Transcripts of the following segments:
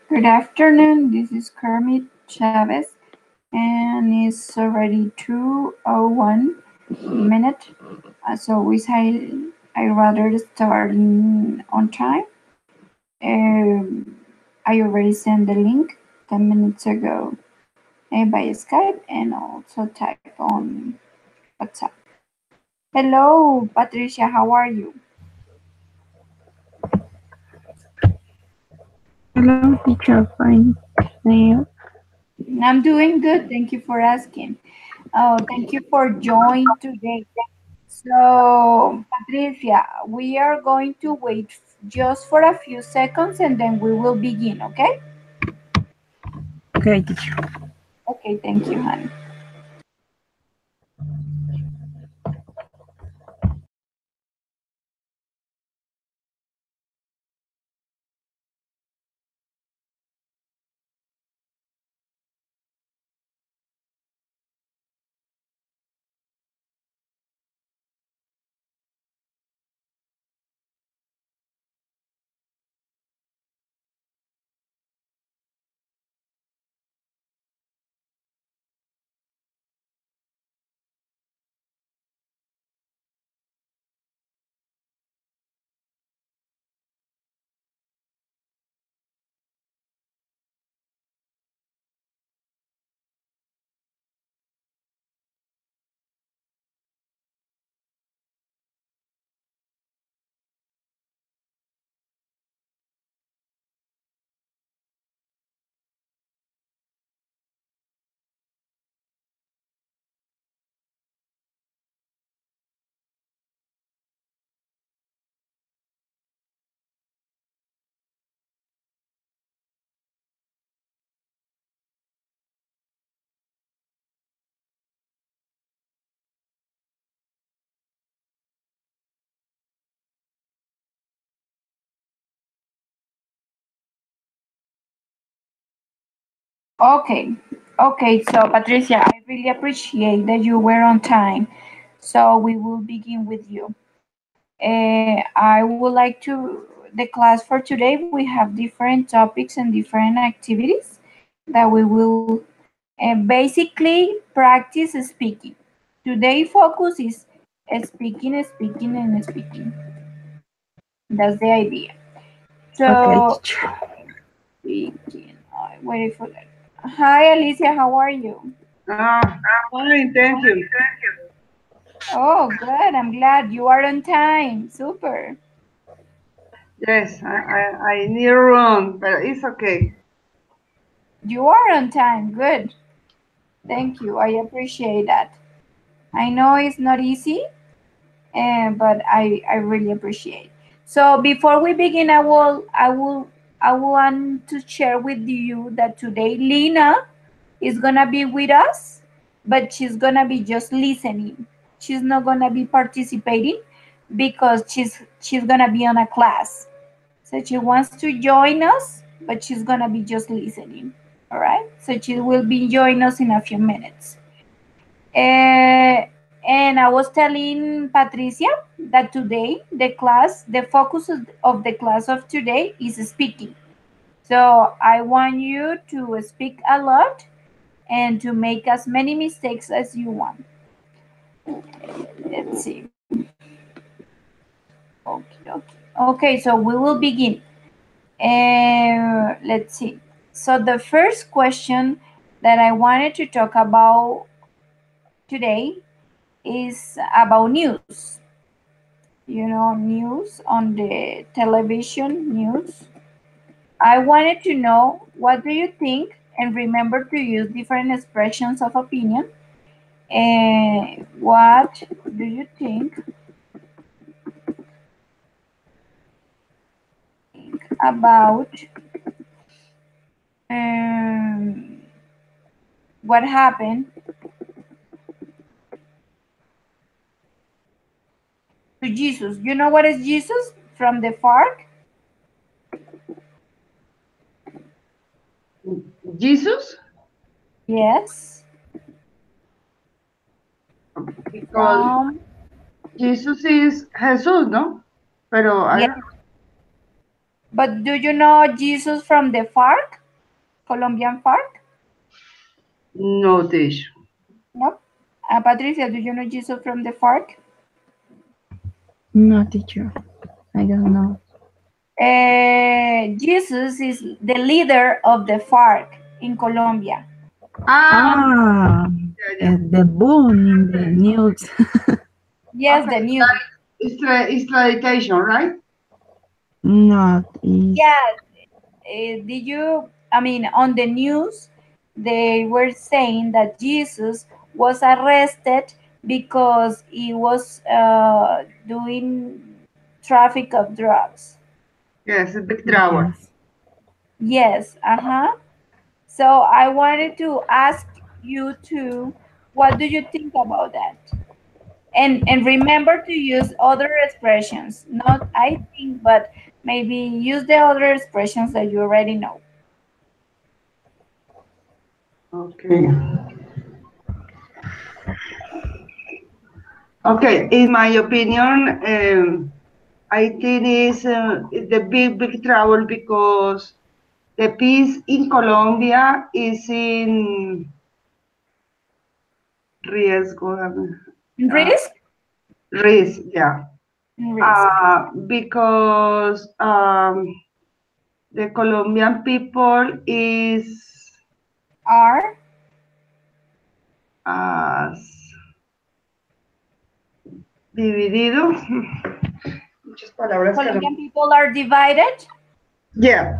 Good afternoon. This is Kermit Chavez, and it's already 2:01 minute. As always, I rather start on time. I already sent the link 10 minutes ago by Skype and also type on WhatsApp. Hello, Patricia. How are you? Hello, teacher. Fine. You? I'm doing good. Thank you for asking. Oh, thank you for joining today. So, Patricia, we are going to wait just for a few seconds and then we will begin, okay? Okay, teacher. Okay, thank you, honey. Okay, okay, so Patricia, I really appreciate that you were on time. So we will begin with you. I would like to, the class for today, we have different topics and different activities that we will basically practice speaking. Today focus is speaking, speaking, and speaking. That's the idea. Okay, So, teacher. speaking. I waited for that. Hi, Alicia. How are you? Fine, thank you. Oh, good. I'm glad you are on time. Super. Yes, I need to run, but it's okay. You are on time. Good. Thank you. I appreciate that. I know it's not easy, but I really appreciate. So before we begin, I want to share with you that today Lina is gonna be with us, but she's gonna be just listening. She's not gonna be participating because she's gonna be on a class. So she wants to join us, but she's gonna be just listening. All right. So she will be joining us in a few minutes. And I was telling Patricia that today the focus of the class of today is speaking. So I want you to speak a lot and to make as many mistakes as you want. Let's see. Okay, okay. Okay, so we will begin. Let's see. So the first question that I wanted to talk about today is about news. You know, news on the television news. I wanted to know what do you think, and remember to use different expressions of opinion. What do you think about um, what happened to Jesus? You know what is Jesus from the park? Jesus, Yes, because from Jesus is Jesús, ¿no? Pero I yes, don't. But do you know Jesus from the FARC, Colombian FARC? No, teacher. No. Patricia, do you know Jesus from the FARC? No, teacher. I don't know. Jesus is the leader of the FARC in Colombia. Ah, Ah, yeah, the boom in the news. yeah. Yes, Okay, the news. it's tradition, right? Not is. Yes. Did you, I mean, on the news, they were saying that Jesus was arrested because he was doing traffic of drugs. Yes, a big trouble. Yes. Yes, uh-huh. So I wanted to ask you too, what do you think about that? And remember to use other expressions, not I think, but maybe use the other expressions that you already know. Okay. Okay, in my opinion, I think it's the big trouble because the peace in Colombia is in riesgo. Risk? Risk, yeah. Risk. Because the Colombian people is Are uh, dividido. Muchas palabras que no. Colombian people are divided? Yeah,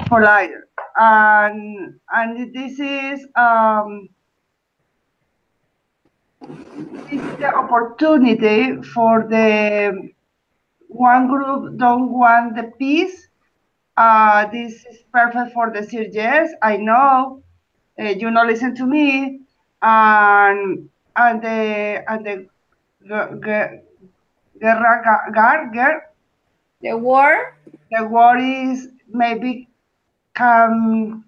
polite. And this is the opportunity for the one group don't want the peace. This is perfect for the say yes, I know. You know, listen to me, and the guerra The war? the war is maybe can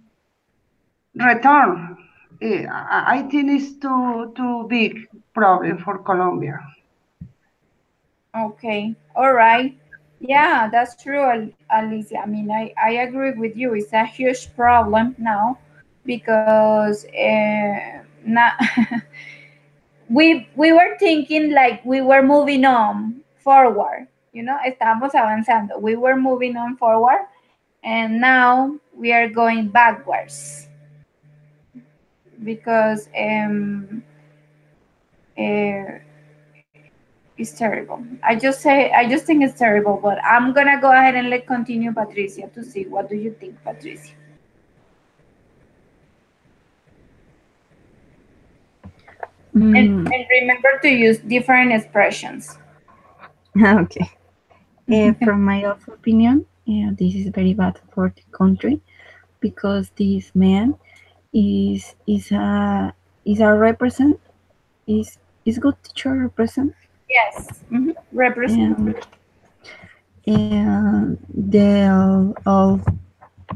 return. I think it's too big problem for Colombia. Okay, all right. Yeah, that's true, Alicia. I mean, I agree with you. It's a huge problem now because now we were thinking like we were moving on forward. You know, estábamos avanzando. We were moving on forward, and now we are going backwards because uh, it's terrible. I just think it's terrible, but I'm gonna go ahead and let continue Patricia to see what do you think, Patricia. Mm, And remember to use different expressions. okay. From my own opinion, this is very bad for the country because this man is a represent is good teacher represent Yes. Represent. and the all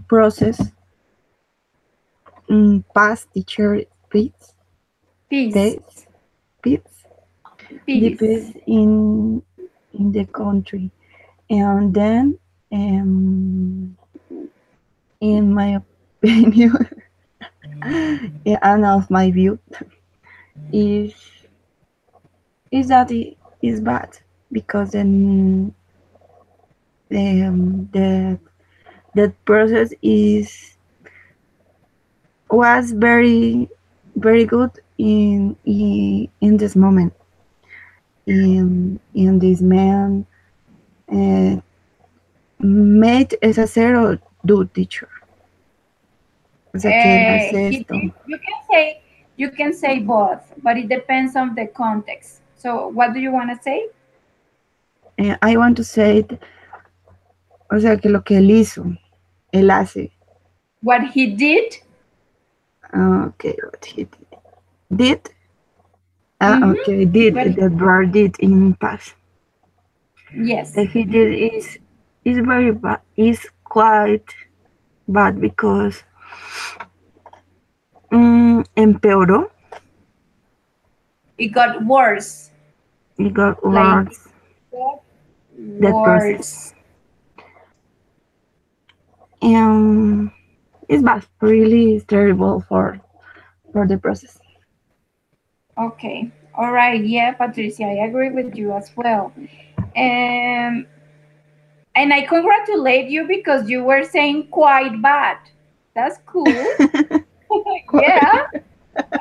process past teacher pits Peace. pits pits the Peace. peace in the country and then in my opinion and of my view is that it is bad because then the that process is was very good in this moment in this man uh, made esa cero do teacher o sea que él hace He esto. did, you can say both, but it depends on the context. So what do you want to say? I want to say it, o sea que lo que él hizo él hace What he did? okay what he did okay did What that Brad did in past yes. that he did is very bad is quite bad because empeoró. It got worse. It got Like worse got that process. worse. And it's bad, really terrible for the process. Okay. All right. Yeah, Patricia, I agree with you as well. Um, and I congratulate you because you were saying quite bad. That's cool. Yeah.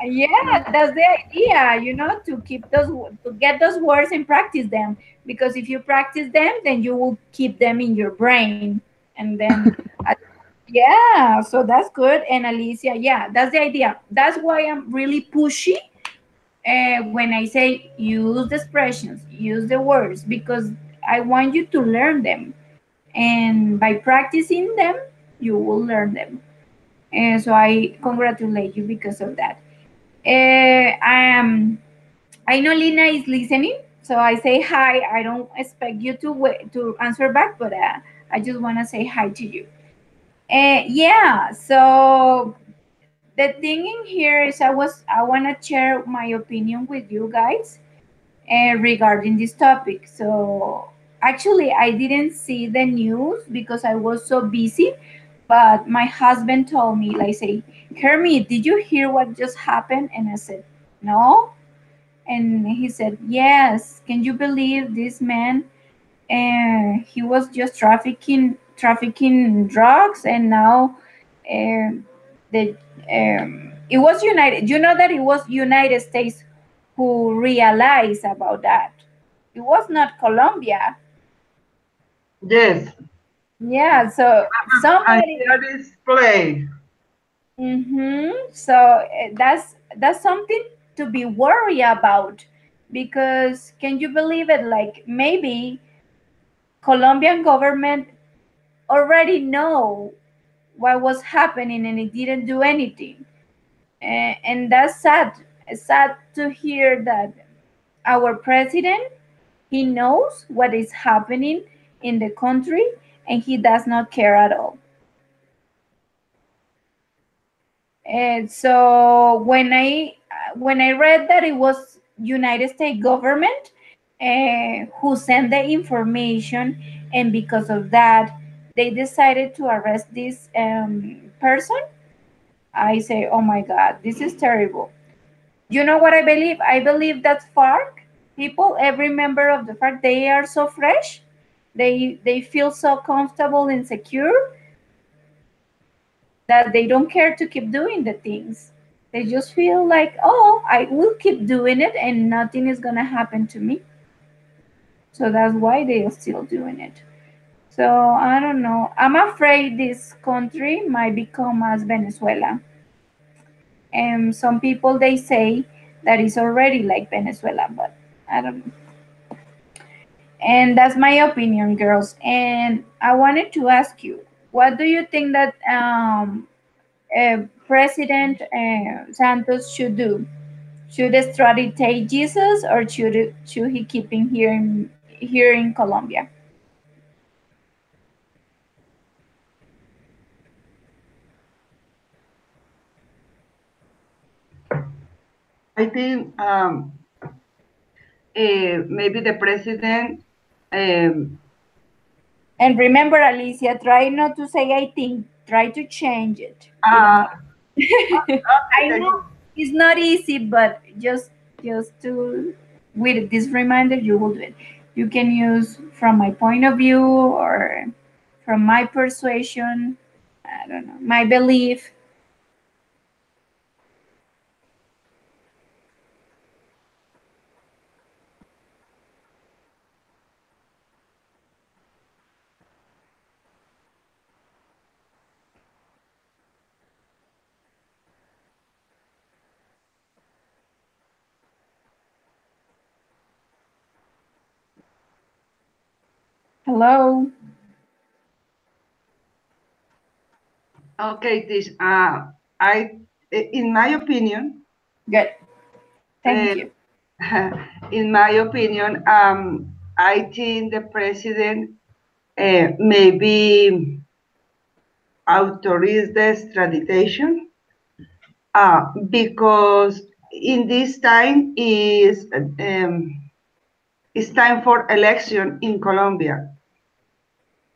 Yeah, that's the idea, to keep to get those words and practice them. Because if you practice them, then you will keep them in your brain. And then, yeah, so that's good. And Alicia, yeah, that's the idea. That's why I'm really pushy when I say use the expressions, use the words, because I want you to learn them. And by practicing them, you will learn them. And so I congratulate you because of that. I know Lina is listening, so I say hi. I don't expect you to to answer back, but I just want to say hi to you. Yeah. So the thing in here is I want to share my opinion with you guys regarding this topic. So actually, I didn't see the news because I was so busy. But my husband told me, like, say, Hermie, did you hear what just happened? And I said, no. And he said, yes. Can you believe this man? And he was just trafficking drugs, and now um, the it was United. You know that it was United States who realized about that. It was not Colombia. Yes. Yeah, so And somebody. here is play. So that's something to be worried about, because can you believe it? Like maybe Colombian government already know what was happening and it didn't do anything. And that's sad. It's sad to hear that our president, he knows what is happening in the country and he does not care at all. And so when I read that it was United States government who sent the information, and because of that they decided to arrest this person, I say, oh my God, this is terrible. You know what I believe? I believe that FARC people, every member of the FARC, they are so fresh. They feel so comfortable and secure that they don't care to keep doing the things. They just feel like, oh, I will keep doing it and nothing is gonna happen to me. So that's why they are still doing it. So I don't know. I'm afraid this country might become as Venezuela. And some people they say that it's already like Venezuela, but I don't know. And that's my opinion, girls. And I wanted to ask you, what do you think that President Santos should do? Should extradite Jesus, or should he keep him here in Colombia? I think maybe the president. Um, And remember, Alicia, try not to say I think. Try to change it with uh, another. I okay, know it's not easy, but just to with this reminder, you will do it. You can use from my point of view or from my persuasion. I don't know, my belief. Hello. okay. This in my opinion, Good. uh, Thank you. in my opinion, I think the president maybe authorize the extradition because in this time is it's time for election in Colombia,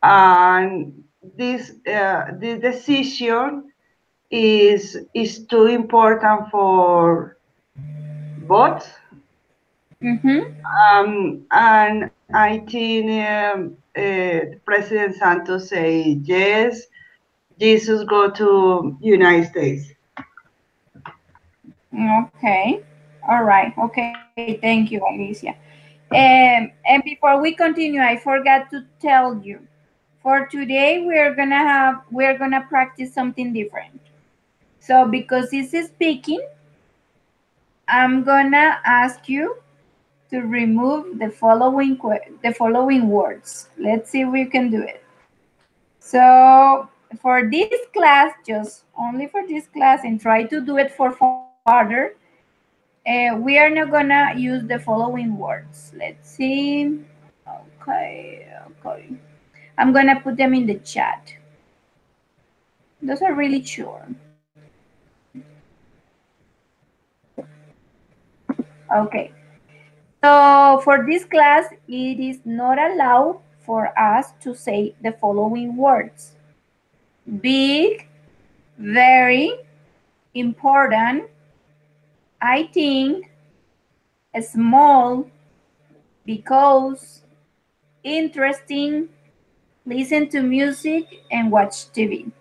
and this decision is too important for both. Mm-hmm. And I think President Santos say yes. Jesus go to United States. Okay. All right. Okay. Thank you, Alicia. And before we continue, I forgot to tell you. For today, we're gonna practice something different. So because this is speaking, I'm gonna ask you to remove the following words. Let's see if we can do it. So for this class, just only for this class, and try to do it for further. We are not gonna use the following words. Let's see. Okay. I'm gonna put them in the chat. Those are really short. Okay. So for this class, it is not allowed for us to say the following words: big, very, important, I think, small, because, interesting, listen to music, and watch TV.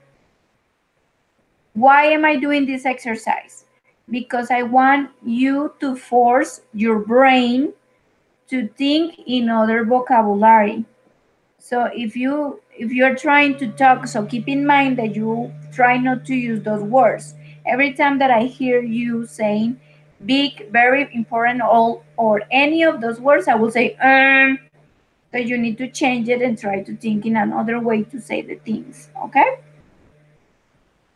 Why am I doing this exercise? Because I want you to force your brain to think in other vocabulary. So if you're trying to talk, so keep in mind that you try not to use those words. Every time that I hear you saying big, very important, all or any of those words, I will say so you need to change it and try to think in another way to say the things. Okay?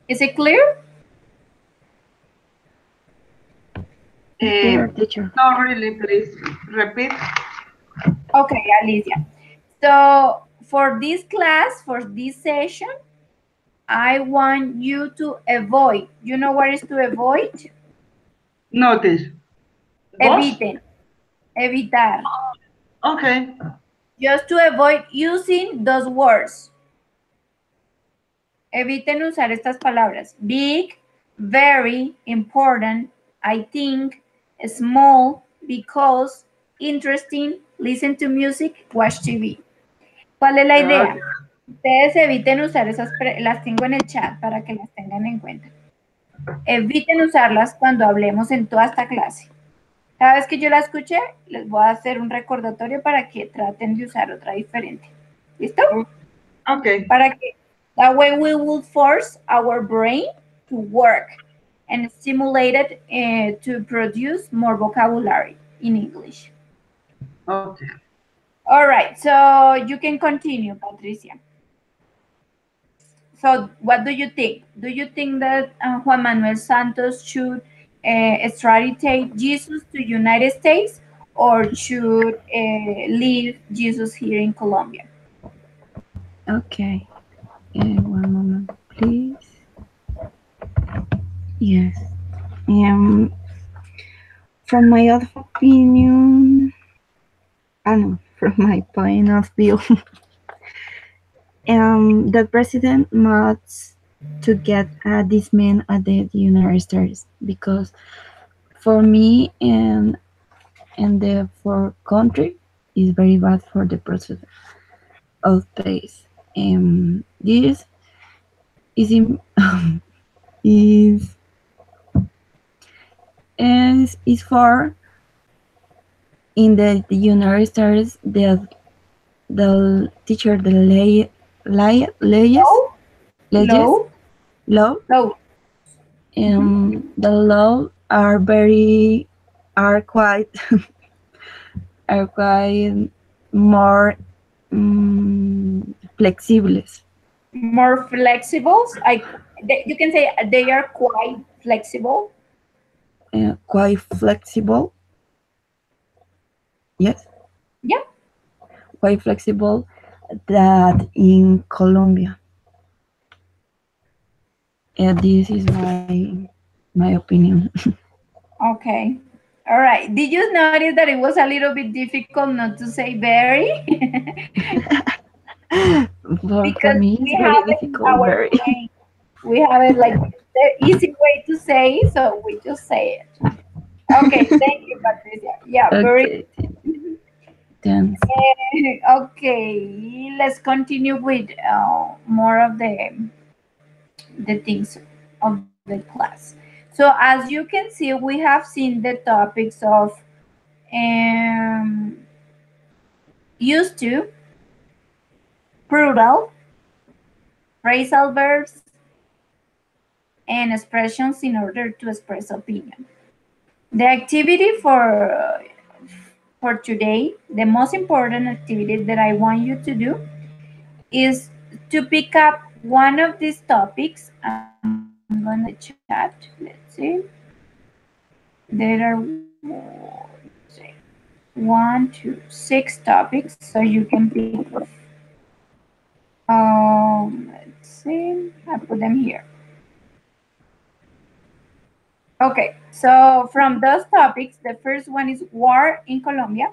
Is it clear? Clear, teacher. Not really, please repeat. Okay, Alicia. So for this class, for this session, I want you to avoid. You know what is to avoid? Notice. Boss? Eviten, evitar. Okay. Just to avoid using those words. Eviten usar estas palabras. Big, very, important, I think, small, because, interesting, listen to music, watch TV. ¿Cuál es la Okay. idea? Ustedes eviten usar las tengo en el chat para que las tengan en cuenta. Eviten usarlas cuando hablemos en toda esta clase. Cada vez que yo la escuche, les voy a hacer un recordatorio para que traten de usar otra diferente. ¿Listo? Okay. Para que that way we will force our brain to work and stimulate it to produce more vocabulary in English. Okay. All right, so you can continue, Patricia. So what do you think? Do you think that Juan Manuel Santos should extradite Jesus to United States or should leave Jesus here in Colombia? Okay. One moment, please. Yes. Um, from my opinion, no, from my point of view, the president must to get this man at the United States because for me and the for country is very bad for the president of pace. This is in, is is for in the United States the teacher the Low, leyes low, law low. the law are very are quite are quite more flexibles. More flexible. You can say they are quite flexible. Quite flexible. Yes, Yeah. quite flexible that in Colombia. This is my opinion. Okay. All right. Did you notice that it was a little bit difficult not to say very? For because me, it's we very have it in difficult. our Very. brain. We have it like the easy way to say, so we just say it. Okay, thank you, Patricia. Yeah, very Okay. Thanks. okay. Let's continue with more of the things of the class. So as you can see, we have seen the topics of um, used to, plural, phrasal verbs, and expressions in order to express opinion. The activity for today, the most important activity that I want you to do is to pick up one of these topics. I'm going to put it in the chat. Let's see. There are one, two, six topics, so you can pick. Let's see. I put them here. Okay, so from those topics, the first one is war in Colombia.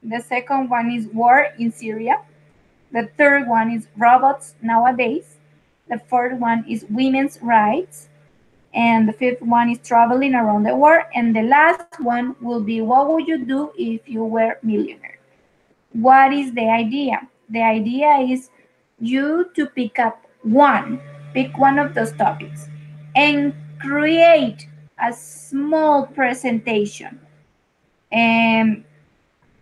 The second one is war in Syria. The third one is robots nowadays. The fourth one is women's rights. And the fifth one is traveling around the world. And the last one will be what would you do if you were millionaire? What is the idea? The idea is you to pick one of those topics and create a small presentation. And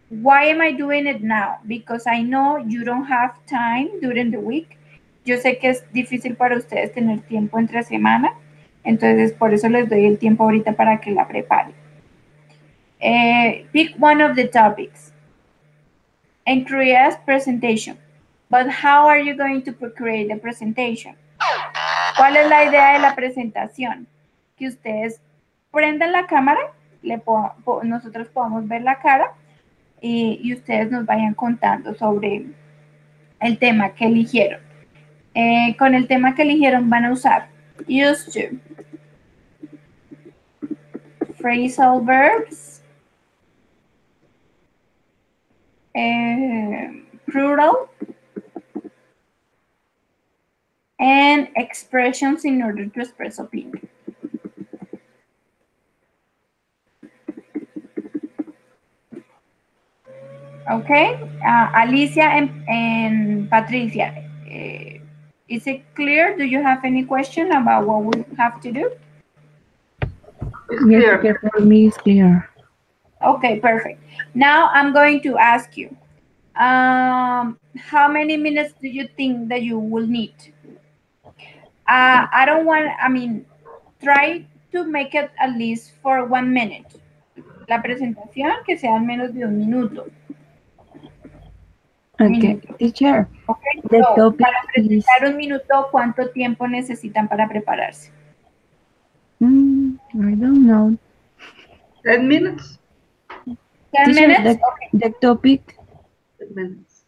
why am I doing it now? Because I know you don't have time during the week. Yo sé que es difícil para ustedes tener tiempo entre semana, entonces por eso les doy el tiempo ahorita para que la preparen. Pick one of the topics and create a presentation. But how are you going to create the presentation? ¿Cuál es la idea de la presentación? Que ustedes prendan la cámara, nosotros podamos ver la cara y ustedes nos vayan contando sobre el tema que eligieron. Con el tema que eligieron van a usar used to, phrasal verbs, plural, and expressions in order to express opinion. Okay, Alicia and Patricia, is it clear? Do you have any question about what we have to do? It's Yes, clear. teacher, for me it's clear. Okay, perfect. Now I'm going to ask you, how many minutes do you think that you will need? I don't want, I mean, try to make it at least for 1 minute. La presentación que sea menos de un minuto. Okay, Minuto. teacher, Okay, the so topic para is presentar un minuto, ¿cuánto tiempo necesitan para prepararse? I don't know. 10 minutes. 10 Teacher, minutes? Okay. the topic 10 minutes.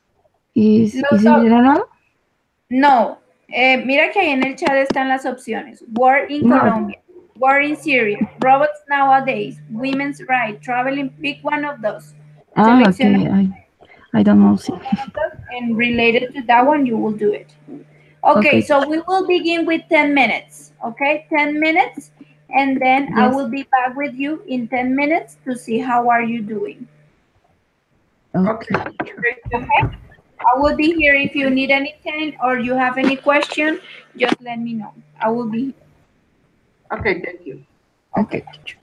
is it general? No, mira que ahí en el chat están las opciones. War in No. Colombia, war in Syria, robots nowadays, women's rights, traveling, pick one of those. Selecciona Okay. I don't know. See. one of those and related to that one, you will do it. Okay, Okay, so teacher. we will begin with 10 minutes, okay? 10 minutes, and then I Yes. will be back with you in 10 minutes to see how are you doing, Okay, Okay. teacher. Thank okay? you. I will be here if you need anything or you have any question, just let me know. I will be here. Okay, thank you. Okay, Okay. teacher.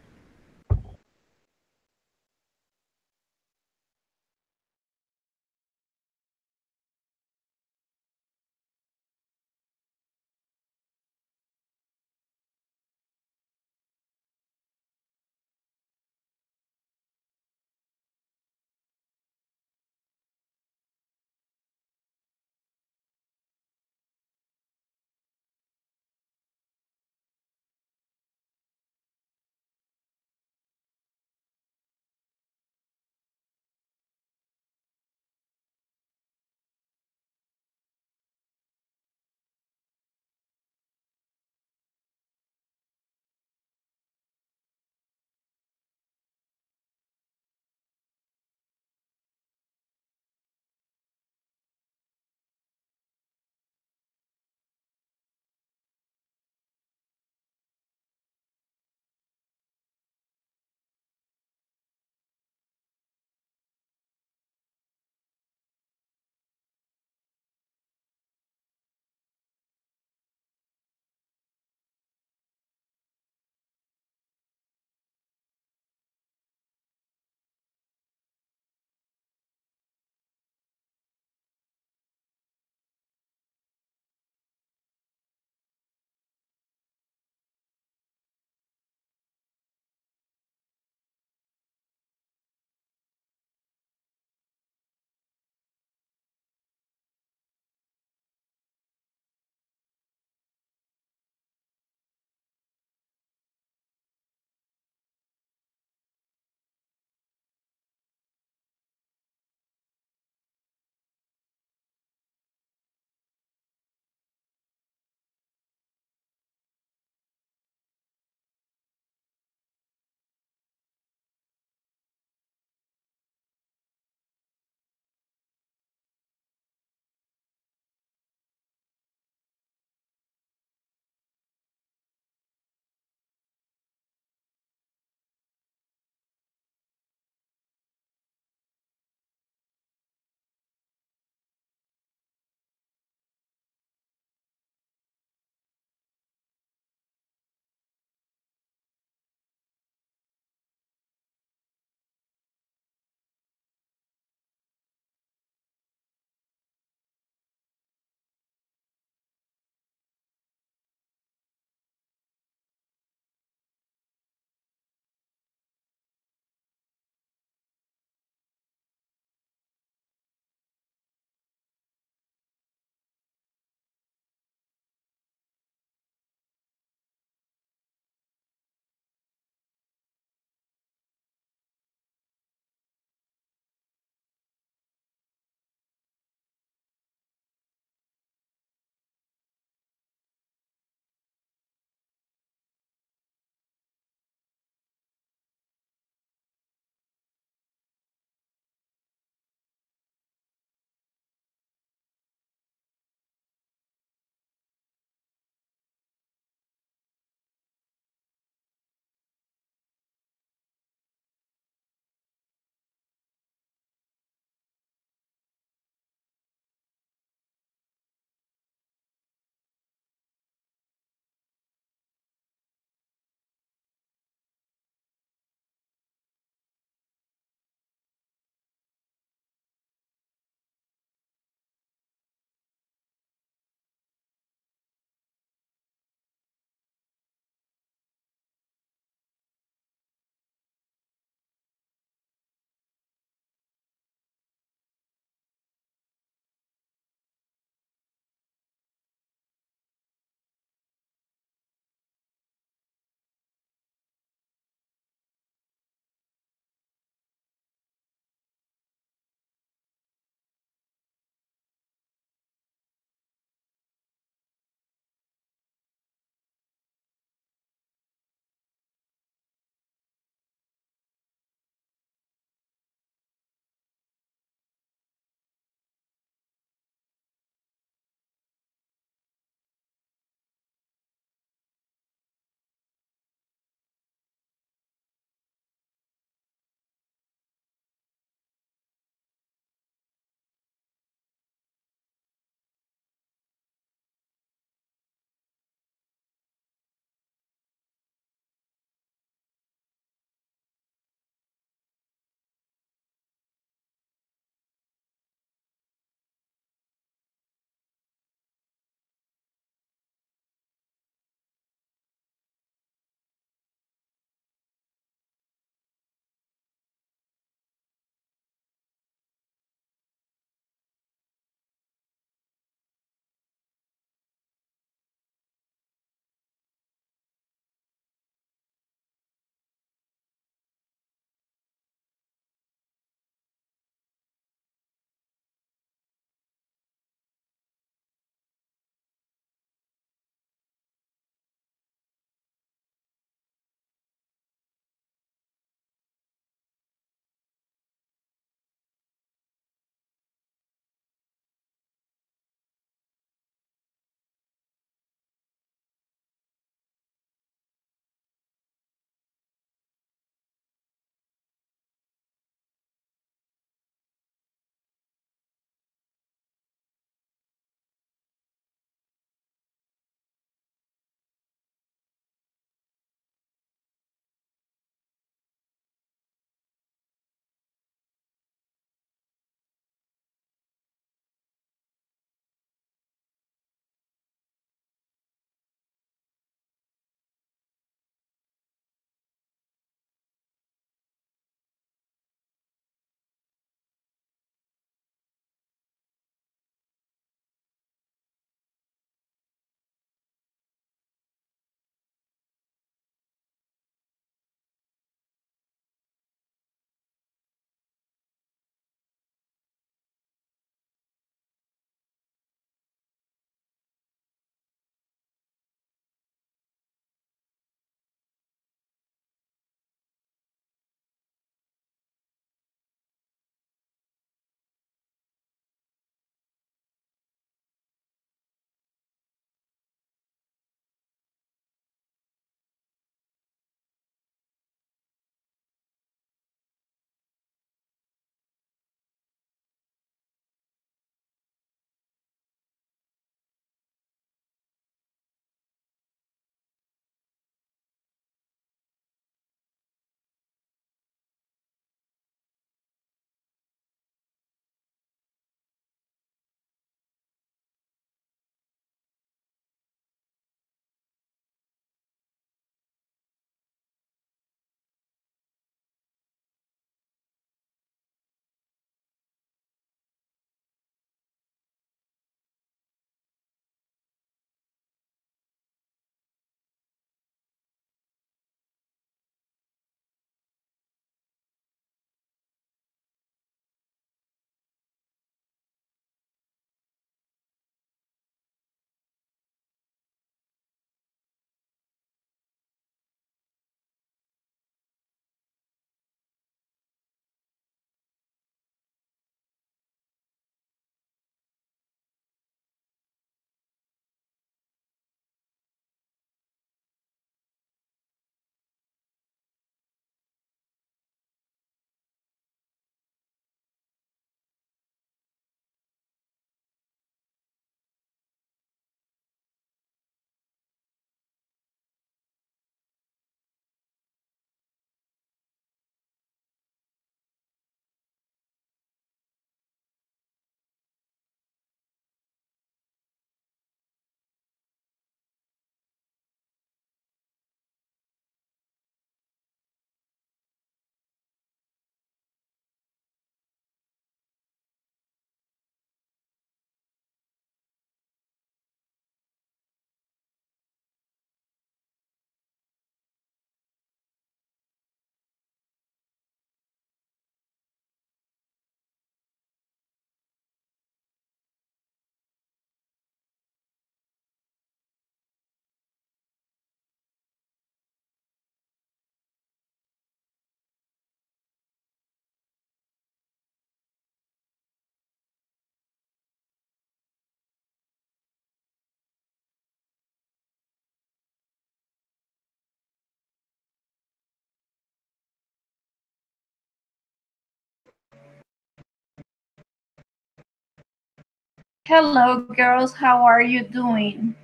Hello, girls. How are you doing?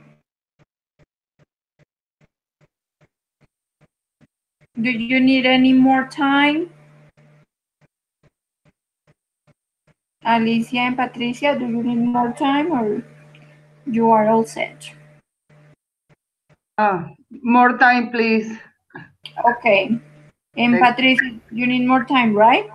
Do you need any more time? Alicia and Patricia, do you need more time or you are all set? More time, please. Okay. And Thank Patricia, you need more time, right?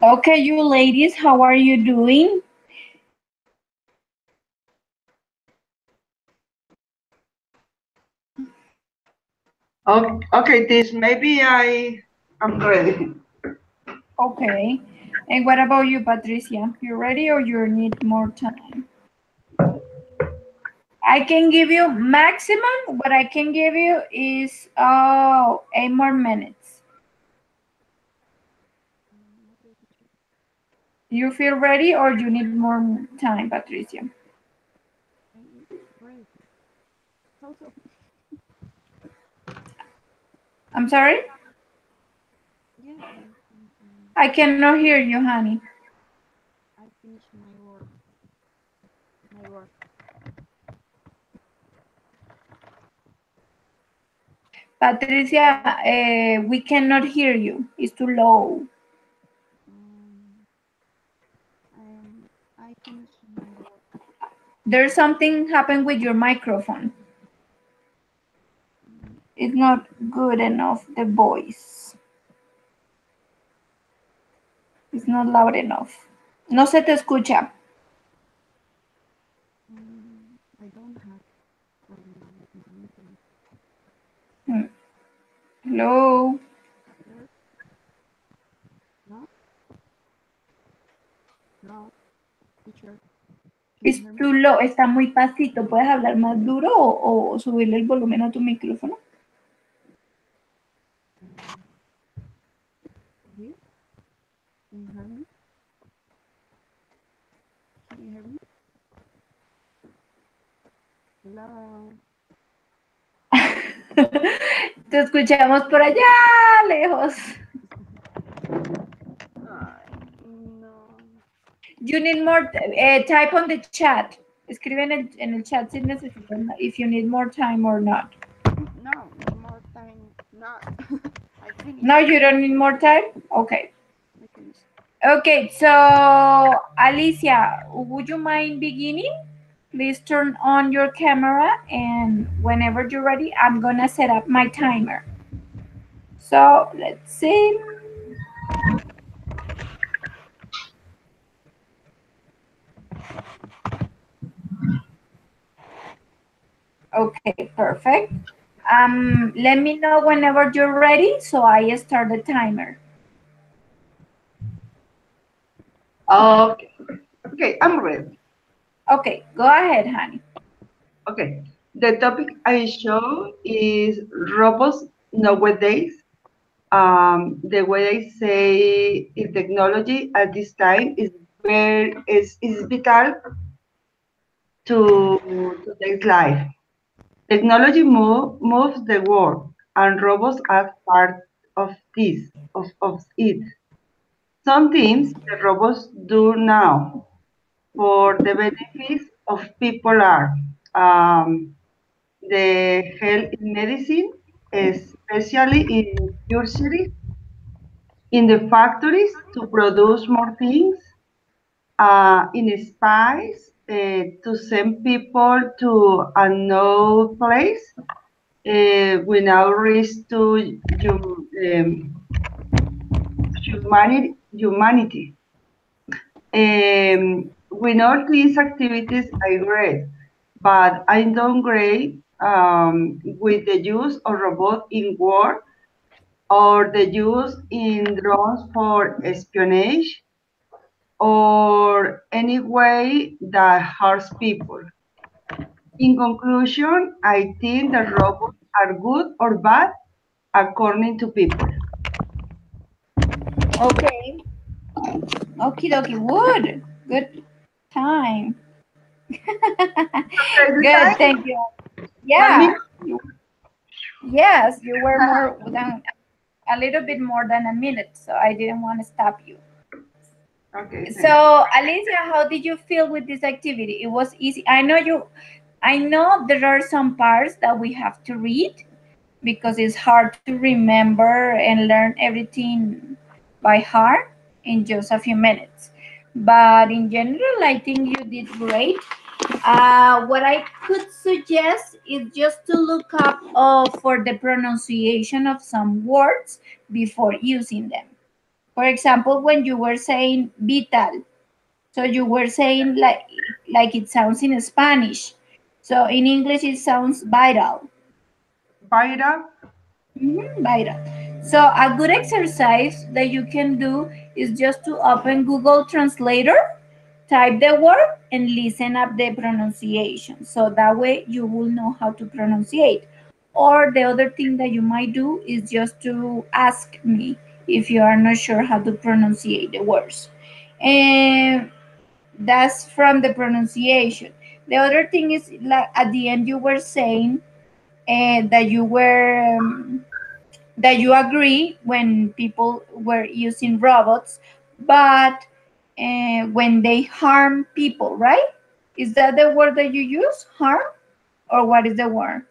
Okay, you ladies, how are you doing? Okay, this maybe I'm ready. Okay. And what about you, Patricia? You ready or you need more time? I can give you maximum. What I can give you is 8 more minutes. You feel ready or you need more time, Patricia? I'm sorry? I cannot hear you, honey. Patricia, we cannot hear you. It's too low. There's something happened with your microphone. It's not good enough, the voice. It's not loud enough. No se te escucha. Hmm. Hello. It's too low. Está muy pasito. ¿Puedes hablar más duro o subirle el volumen a tu micrófono? Te escuchamos por allá lejos. You need more, type on the chat. Escribe en el chat si necesitan, if you need more time or not. No, you don't need more time? Okay. Okay, so Alicia, would you mind beginning? Please turn on your camera and whenever you're ready, I'm gonna set up my timer. So let's see. Okay, perfect. Let me know whenever you're ready so I start the timer. Okay, okay, I'm ready. Okay, go ahead, honey. Okay, the topic I show is robots nowadays. The way I say is technology at this time is vital to today's life. Technology moves the world, and robots are part of this of it. Some things the robots do now for the benefits of people are the health in medicine, especially in surgery, in the factories to produce more things, in spies to send people to a no place without risk to humanity. With all these activities, I read, but I don't agree with the use of robots in war or the use in drones for espionage or any way that hurts people. In conclusion, I think that robots are good or bad according to people. Okay. Okie dokie. Wood. Good time. Crazy Good. time? Thank you. 1 minute? Yeah. Yes, you were more than a little bit more than a minute, so I didn't want to stop you. Okay, thanks. So, Alicia, how did you feel with this activity? It was easy. I know there are some parts that we have to read because it's hard to remember and learn everything by heart in just a few minutes. But in general, I think you did great. What I could suggest is just to look up for the pronunciation of some words before using them. For example, when you were saying vital, so you were saying like it sounds in Spanish. So in English it sounds vital. Vital. Vital. So a good exercise that you can do is just to open Google Translator, type the word, and listen up the pronunciation. So that way you will know how to pronunciate. Or the other thing that you might do is just to ask me if you are not sure how to pronunciate the words. And that's from the pronunciation. The other thing is, like at the end you were saying that you were that you agree when people were using robots, but when they harm people, right? Is that the word that you use, harm, or what is the word?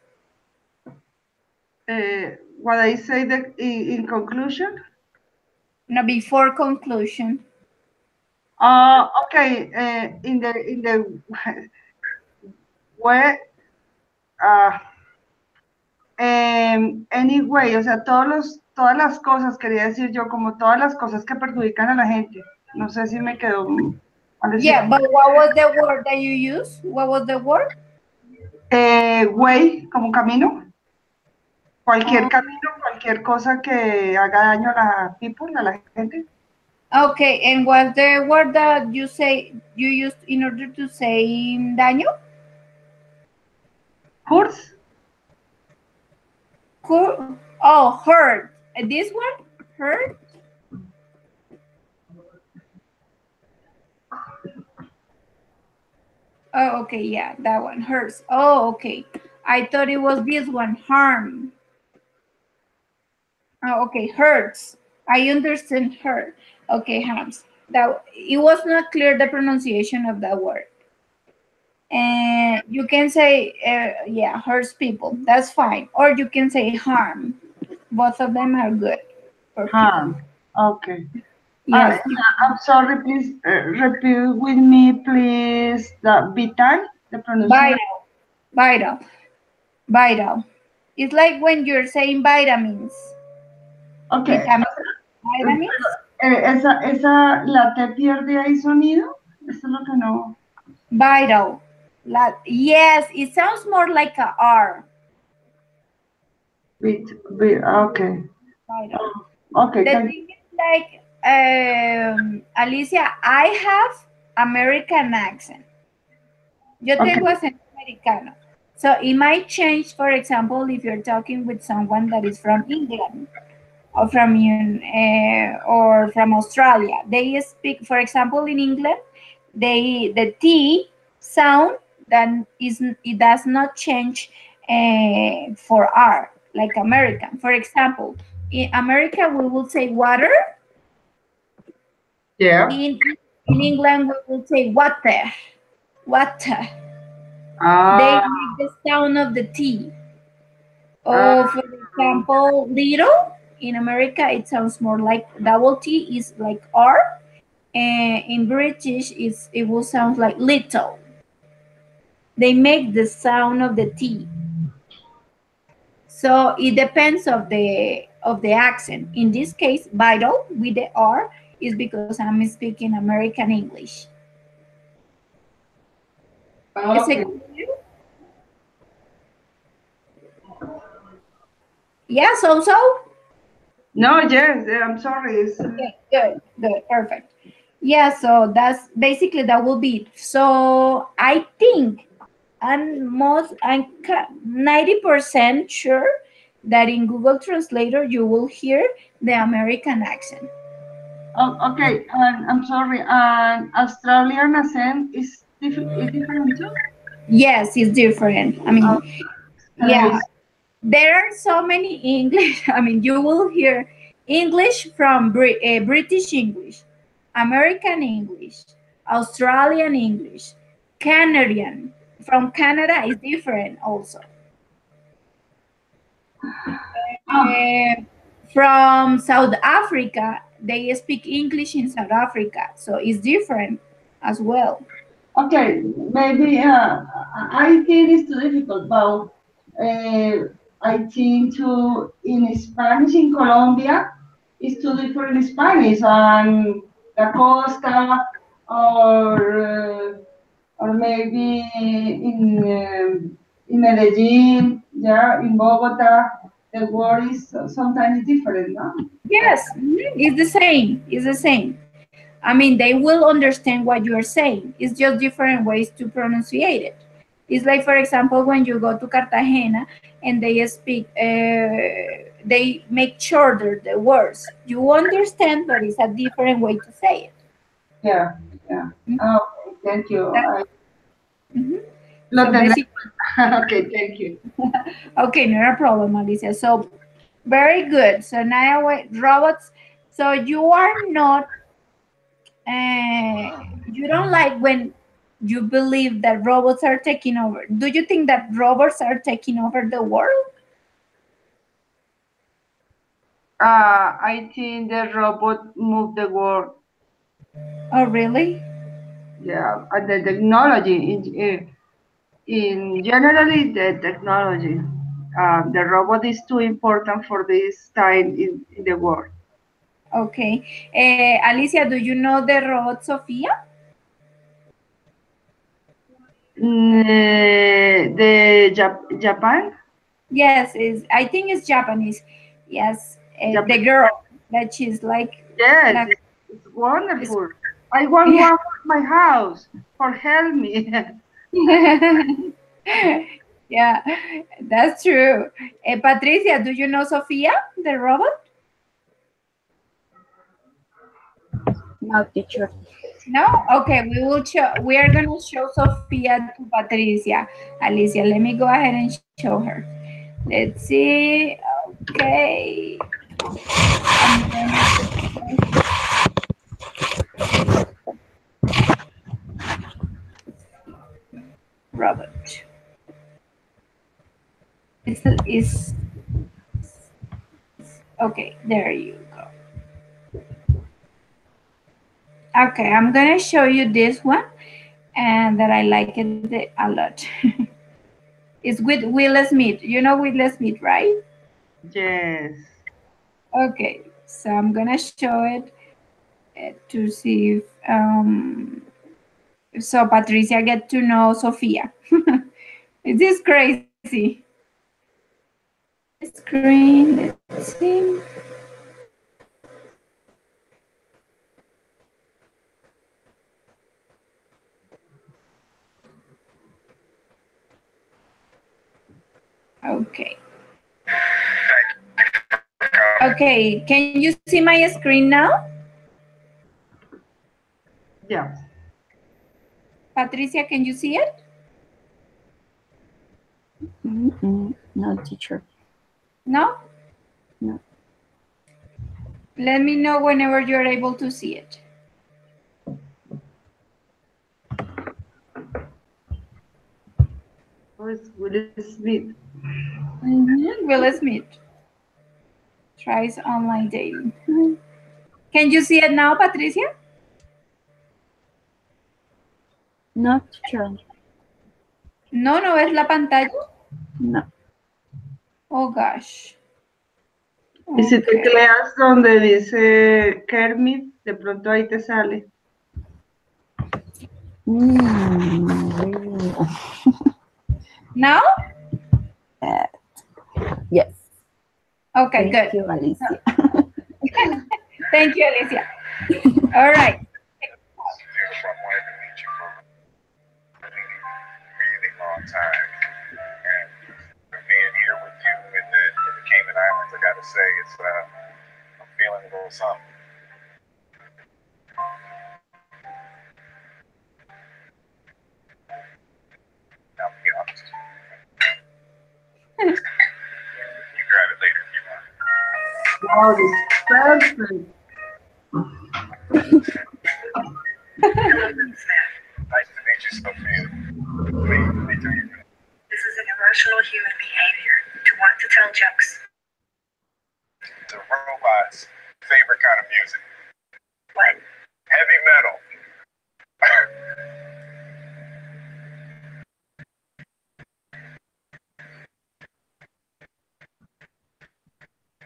What I say that in conclusion. No, before conclusion. Okay. In the where uh, anyway, o sea, todas las cosas, quería decir yo, como todas las cosas que perjudican a la gente. No sé si me quedó mal Yeah, but what was the word that you used? What was the word? Way, como camino. Cualquier Um, camino, cualquier cosa que haga daño a la people, a la gente. okay, and what's the word that you used in order to say daño? Hurts? Oh, hurt. This one? Hurt? Oh, okay, yeah, that one hurts. Oh, okay. I thought it was this one, harm. Oh, okay, hurts. I understand hurt. Okay, harms. That it was not clear the pronunciation of that word. And you can say, yeah, hurts people. That's fine. Or you can say harm. Both of them are good for people. Harm. Okay. Yes, I'm sorry, please repeat with me, please, the vital, the pronunciation. vital, vital, vital. It's like when you're saying vitamins. Okay. Vitamins, vitamins. La T pierde ahí sonido. Eso es lo que no. Vital. Yes, it sounds more like a R. Okay. Vital. Okay, The thank you. thing is like, Alicia, I have American accent. Yo Okay. tengo acento americano. So it might change, for example, if you're talking with someone that is from England or from Australia. They speak, for example, in England, the T sound then is it does not change for R like American. For example, in America we will say water. Yeah. In England we will say water, water. They Ah, make the sound of the T. ah, Or for example, little in America it sounds more like double T is like R, and in British it will sound like little. They make the sound of the T. So it depends of the accent. In this case, vital with the R is because I'm speaking American English. Is okay. it clear? Yeah, so? No, yes, I'm sorry. Okay, good, perfect. Yeah, so that's basically that will be it. So I think I'm 90% sure that in Google Translator you will hear the American accent. Okay, and I'm sorry. And Australian accent is different too. Yes, it's different. I mean, yeah, Okay. there are so many English. I mean, you will hear English from British English, American English, Australian English, Canadian. From Canada is different also. Ah, Uh, from South Africa, they speak English in South Africa, so it's different as well. okay, maybe I think it's too difficult, but I think to in Spanish in Colombia. It's too different in Spanish and La Costa or maybe in Medellin, yeah, in Bogota, the word is sometimes different, no? Yes, it's the same. It's the same. I mean, they will understand what you are saying. It's just different ways to pronunciate it. It's like, for example, when you go to Cartagena and they speak, they make shorter the words. You understand, but it's a different way to say it. Yeah, yeah. Mhm. Okay, thank you. That- I mhm. love So the basically, language. Okay, thank you. okay, not a problem, Alicia. So very good. So now robots. So you are not you don't like when you believe that robots are taking over. Do you think that robots are taking over the world? I think the robot moved the world. Oh, really? Yeah, and the technology in generally the technology. The robot is too important for this time in the world. Okay. Alicia, do you know the robot Sophia? Japan. Yes, is I think it's Japanese. Yes, the Japan. girl that she's Yes, like it's it's, wonderful. I want yeah. one for my house. For help me. Yeah, that's true. Patricia, do you know Sophia, the robot? No, teacher. No? Okay, we will show, we are going to show Sophia to Patricia. Alicia, let me go ahead and show her. Let's see. Okay. I'm gonna Robert. Is okay, there you go. Okay, I'm gonna show you this one and that I like it a lot. It's with Will Smith. You know Will Smith, right? Yes. Okay, so I'm gonna show it to see if so Patricia get to know Sophia. It is crazy. Share screen. Let's see. Okay. Okay. Can you see my screen now, Yeah. Patricia? Can you see it? No, teacher. No. No. Let me know whenever you're able to see it. Oh, it's Will Smith. Will Smith tries online dating. Can you see it now, Patricia? No, teacher. No, no ves la pantalla. No. Oh gosh. Y si Okay. tecleas donde dice Kermit, de pronto ahí te sale. Really? Now? Uh, yes. Okay, Thank good. you, Alicia. Thank you, Alicia. All right. Really long time. And being here with you in the Cayman Islands, I gotta say, I'm feeling a little something. I'll be honest. You grab it later if you want. Wow, this is perfect. Nice to meet you, Sophia. Let me tell you. This is an irrational human behavior to want to tell jokes. The robot's favorite kind of music. What? Heavy metal.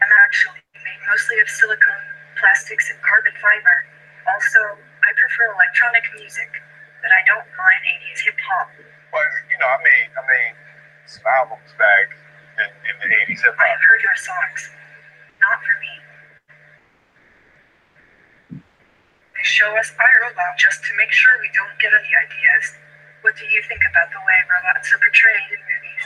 I'm actually made most mostly of silicone, plastics, and carbon fiber. Also, I prefer electronic music, but I don't mind 80s hip hop. But I made some albums back in the 80s hip hop. I have heard your songs. Not for me. They show us iRobot just to make sure we don't get any ideas. What do you think about the way robots are portrayed in movies?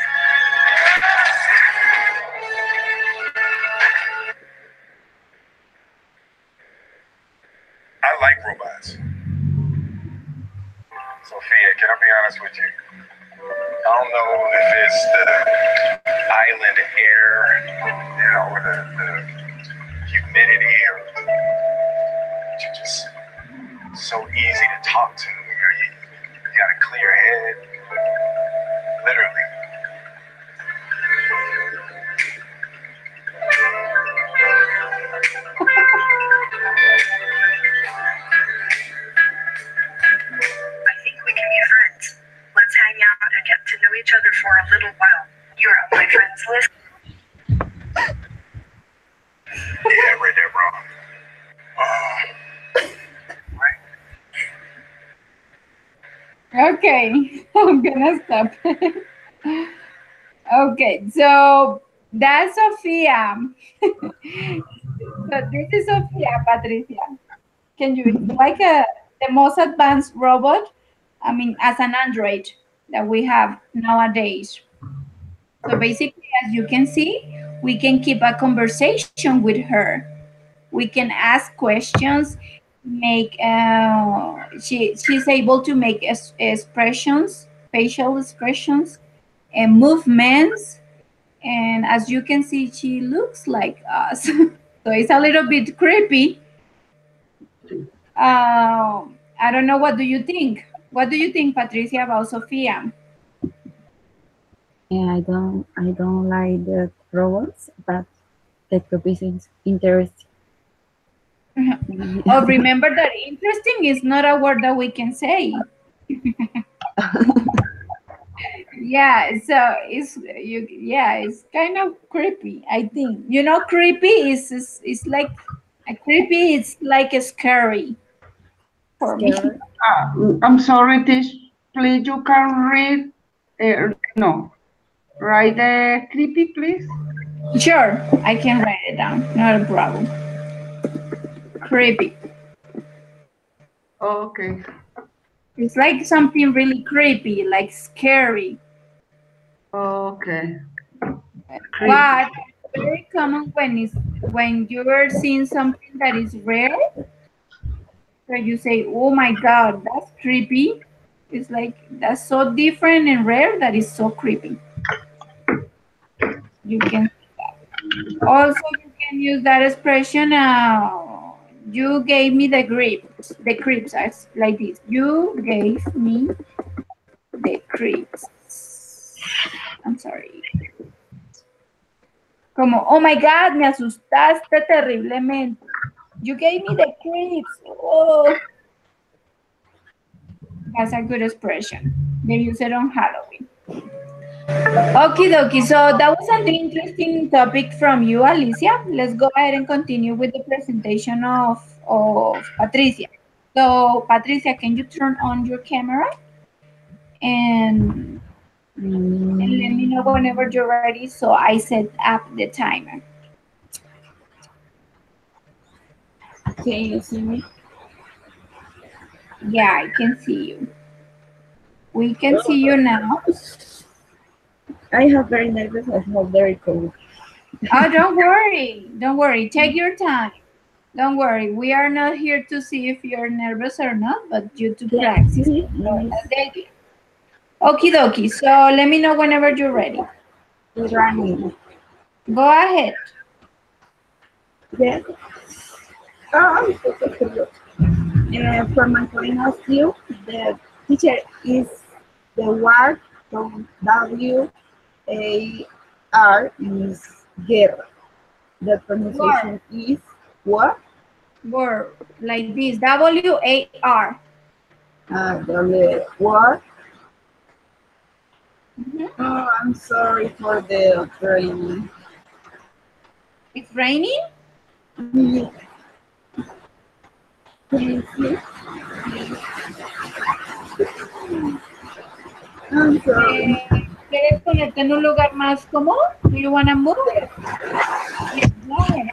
I like robots. Sophia, can I be honest with you? I don't know if it's the island air, or the humidity, or you're just so easy to talk to. You got a clear head, literally. I think we can be friends. Let's hang out and get to know each other for a little while. You're on my friends list. Yeah, right there, bro. Right. Okay, I'm gonna stop. Okay, so that's Sophia. So this is Sophia, Patricia. Can you? It's like the most advanced robot. I mean, as an android that we have nowadays. So basically, as you can see, we can keep a conversation with her. We can ask questions, make she's able to make expressions, facial expressions, and movements. And as you can see, she looks like us. So it's a little bit creepy. I don't know. What do you think? What do you think, Patricia, about Sophia? And I don't like the robots, but the topic is interesting. Oh, remember that interesting is not a word that we can say. Yeah, so it's kind of creepy, I think. Creepy is like a creepy, it's like a scary for me. Scary. I'm sorry, Tish. Please, you can read. No, write the creepy, please. Sure, I can write it down. Not a problem. Creepy. Okay. It's like something really creepy, like scary. Okay. What very common when you are seeing something that is rare, so you say, "Oh my God, that's creepy." It's like that's so different and rare that is so creepy. You can also you can use that expression. You gave me the creeps, like this. You gave me the creeps. I'm sorry. Como, oh my God, me asustaste terriblemente. You gave me the creeps. Oh, that's a good expression. They use it on Halloween. Okie dokie. So that was an interesting topic from you, Alicia. Let's go ahead and continue with the presentation of Patricia. So, Patricia, can you turn on your camera and let me know whenever you're ready so I set up the timer. Can you see me? Yeah, I can see you. We can see you now. I have very nervous. I have very cold. Oh, don't worry. Don't worry. Take your time. Don't worry. We are not here to see if you're nervous or not, but you to practice. Okie dokie. So let me know whenever you're ready. Running. Go ahead. Yes. From my point of view, the teacher is the word from WAR is guerra. The pronunciation is what? Word. Like this. WAR. The word. Oh, I'm sorry for the training. It's raining? ¿Quieres ponerte en un lugar más cómodo? Do you want to move? Yes, go ahead.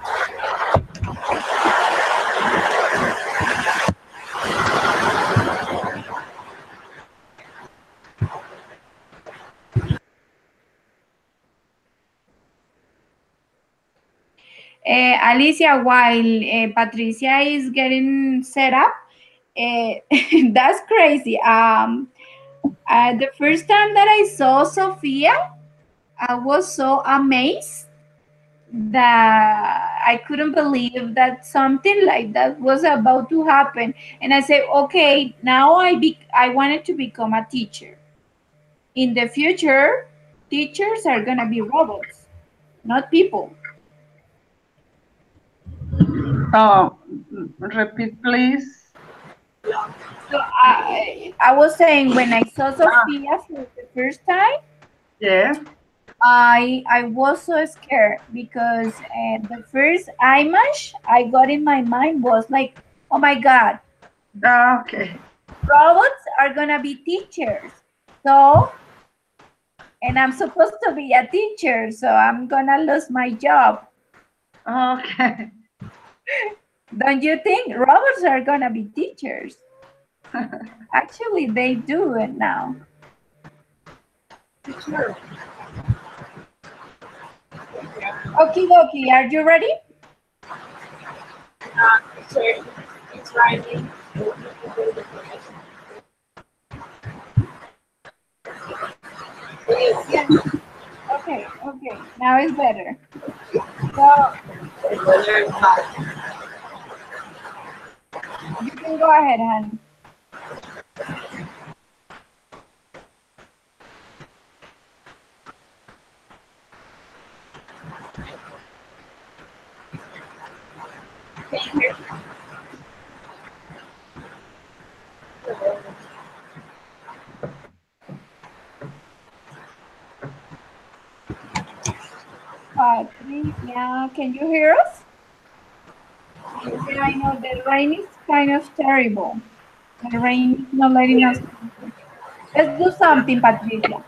Alicia, while Patricia is getting set up, that's crazy. The first time that I saw Sophia, I was so amazed that I couldn't believe that something like that was about to happen. And I said, okay, now I wanted to become a teacher. In the future, teachers are gonna be robots, not people. Repeat, please. So I was saying when I saw Sophia for the first time, Yeah. I was so scared because the first image I got in my mind was like, oh my God, Okay. robots are gonna be teachers. So, and I'm supposed to be a teacher, so I'm gonna lose my job. Okay. Don't you think robots are gonna be teachers? Actually, they do it now. Okie dokie, are you ready? It's writing. Yes. Okay, now it's better. So you can go ahead, honey. Yeah, can you hear us? Yeah, I know the rain is kind of terrible. The rain is not letting us. Let's do something, Patricia.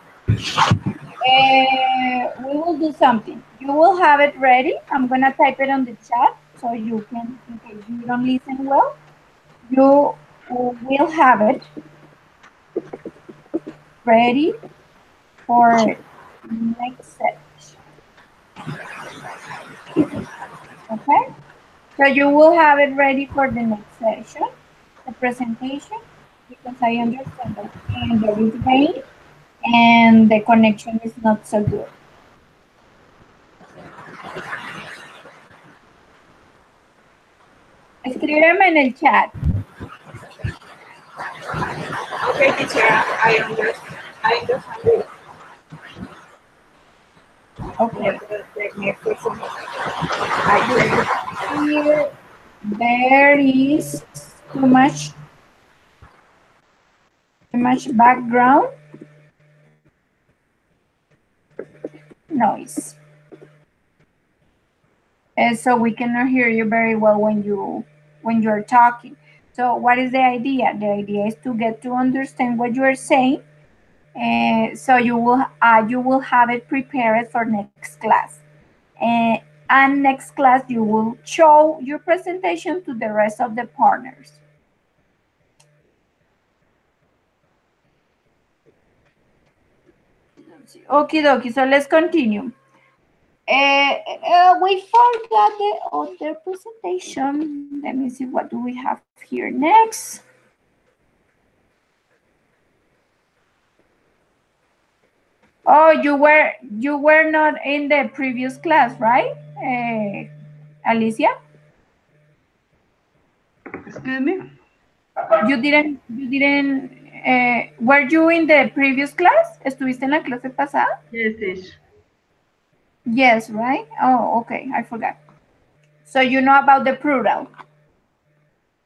We will do something. You will have it ready. I'm gonna type it on the chat so you can, in case you don't listen well, you will have it ready for next session. Okay? So you will have it ready for the next session, the presentation, because I understand that there is rain and the connection is not so good. Escríbeme en el chat. Okay, teacher, I understand. Okay. I Here there is too much background noise. And so we cannot hear you very well when you're talking. So what is the idea? The idea is to get to understand what you are saying. So you will have it prepared for next class. And next class you will show your presentation to the rest of the partners. Okie dokie, so let's continue. We forgot the other presentation. Let me see, what do we have here next? Oh, you were not in the previous class, right, Alicia? Excuse me? You didn't, were you in the previous class? ¿Estuviste en la clase pasada? Yes, yes. Yes, right? Oh, okay, I forgot. So you know about the plural?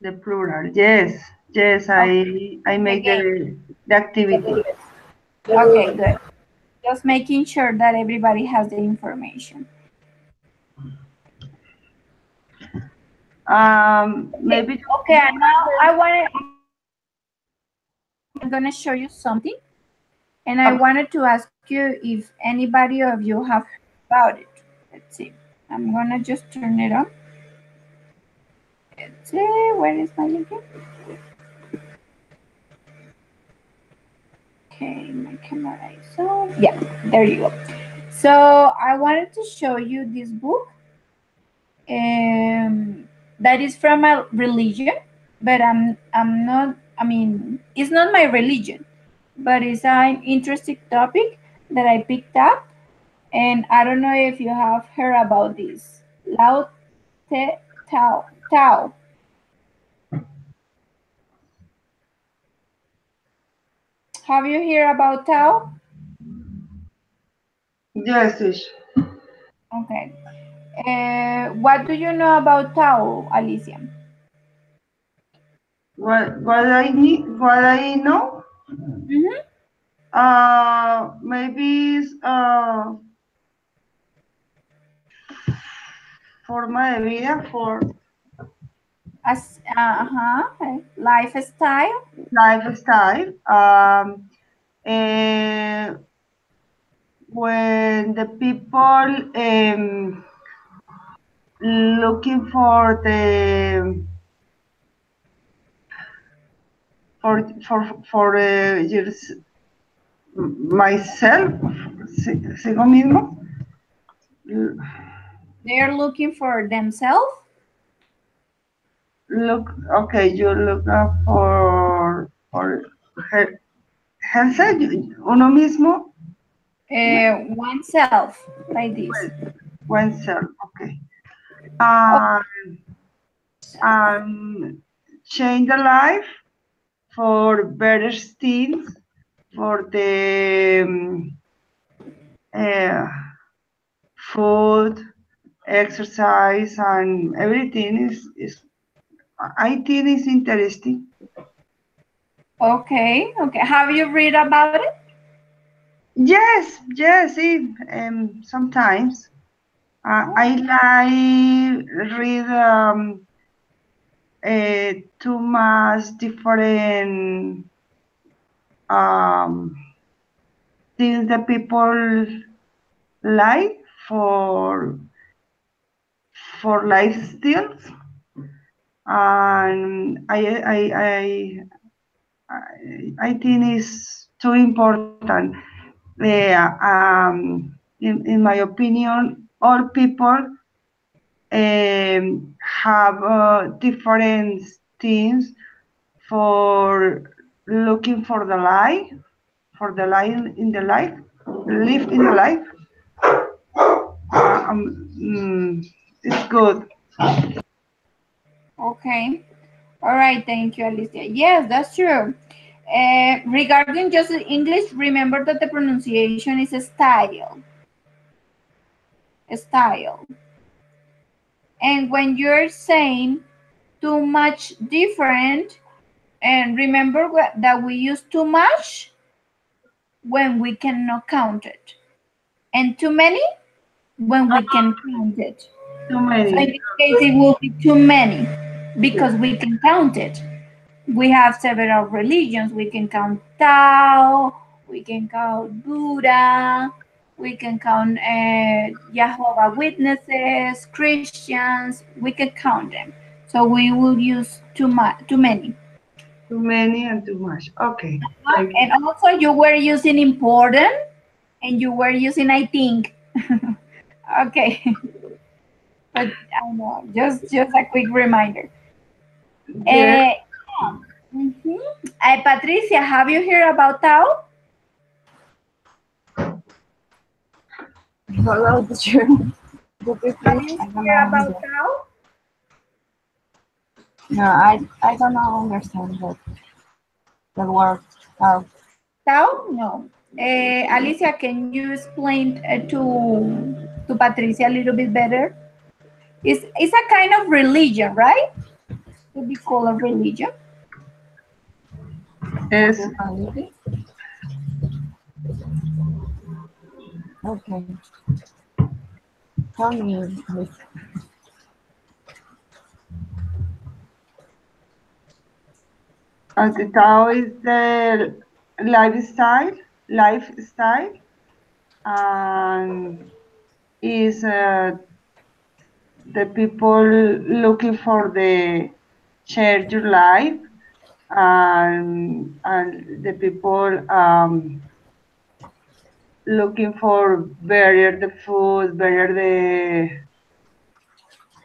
The plural. Yes. Yes, Okay. I made the activity. Okay, good. Just making sure that everybody has the information. Maybe Okay, and now I'm gonna show you something, and I wanted to ask you if anybody of you have heard about it. Let's see. I'm gonna just turn it on. Let's see. Where is my link? Okay, my camera is on. Yeah, there you go. So I wanted to show you this book. That is from a religion, but I'm not. I mean, it's not my religion, but it's an interesting topic that I picked up, and I don't know if you have heard about this. Lao Te Tao. Tao. Have you heard about Tao? yes, yes. Okay. What do you know about Tao, Alicia? What I know? Mm-hmm. Maybe it's forma de vida for As lifestyle. lifestyle. And when the people looking for the yours- myself, sigo mismo. They're looking for themselves. Look, okay, you look up for health, uno mismo, Oneself, like this. oneself, okay. Oh, Uh, change the life for better things, for the uh, food, exercise, and everything is I think is interesting. okay, okay. Have you read about it? Yes, sometimes I like read too much different um, things that people like for life skills, and I think it's too important. In my opinion, all people have different things for looking for the life in the life, live in the life. It's good. Okay. All right. Thank you, Alicia. Yes, that's true. Regarding just the English, remember that the pronunciation is a style. A style. And when you're saying too much different, and remember that we use too much when we cannot count it, and too many when we can count it. Too So in many. this case, it will be too many because we can count it. We have several religions. We can count Tao, we can count Buddha, we can count Jehovah Witnesses, Christians. We can count them. So we will use too many. Too many and too much. Okay. Thank you. And also, you were using important, and you were using I think. Okay, but I know, just a quick reminder. Yes. Yeah. Mhm. Patricia, have you heard about Tao? Hello, teacher. Could you Have please? you I don't heard know. about Tao? No, I don't know understand the word. Oh, Tao? No. Alicia, can you explain to Patricia a little bit better? It's a kind of religion, right? Could be called a religion. Yes. okay. Tell me, please. The Tao is the lifestyle, and is the people looking for the share your life, and the people looking for better the food, better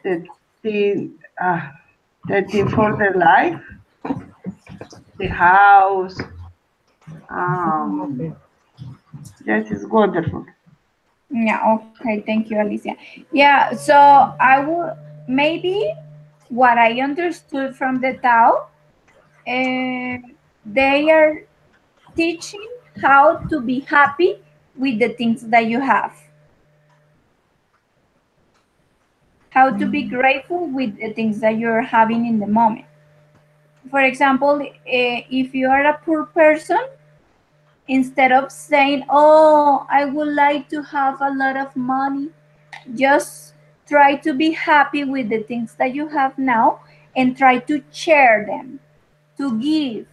the thing, the thing for their life, the house. Okay. That is wonderful. Yeah, okay, thank you, Alicia. Yeah, so I will maybe what I understood from the Tao, they are teaching how to be happy with the things that you have, how to be grateful with the things that you're having in the moment. For example, if you are a poor person, instead of saying, oh, I would like to have a lot of money, just try to be happy with the things that you have now and try to share them, to give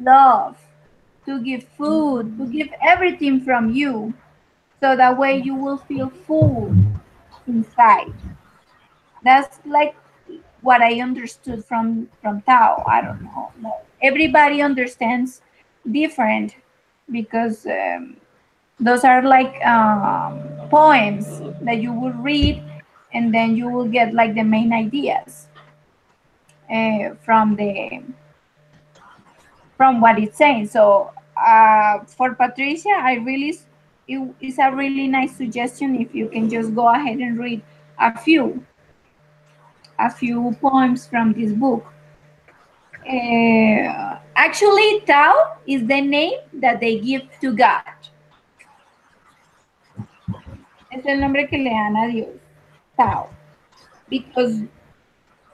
love, to give food, to give everything from you. So that way you will feel full inside. That's like what I understood from Tao. I don't know. No, everybody understands different because those are like poems that you will read and then you will get like the main ideas from what it's saying. So for Patricia, it's a really nice suggestion if you can just go ahead and read a few a few poems from this book. Actually, Tao is the name that they give to God. Es el nombre que le dan a Dios, Tao, because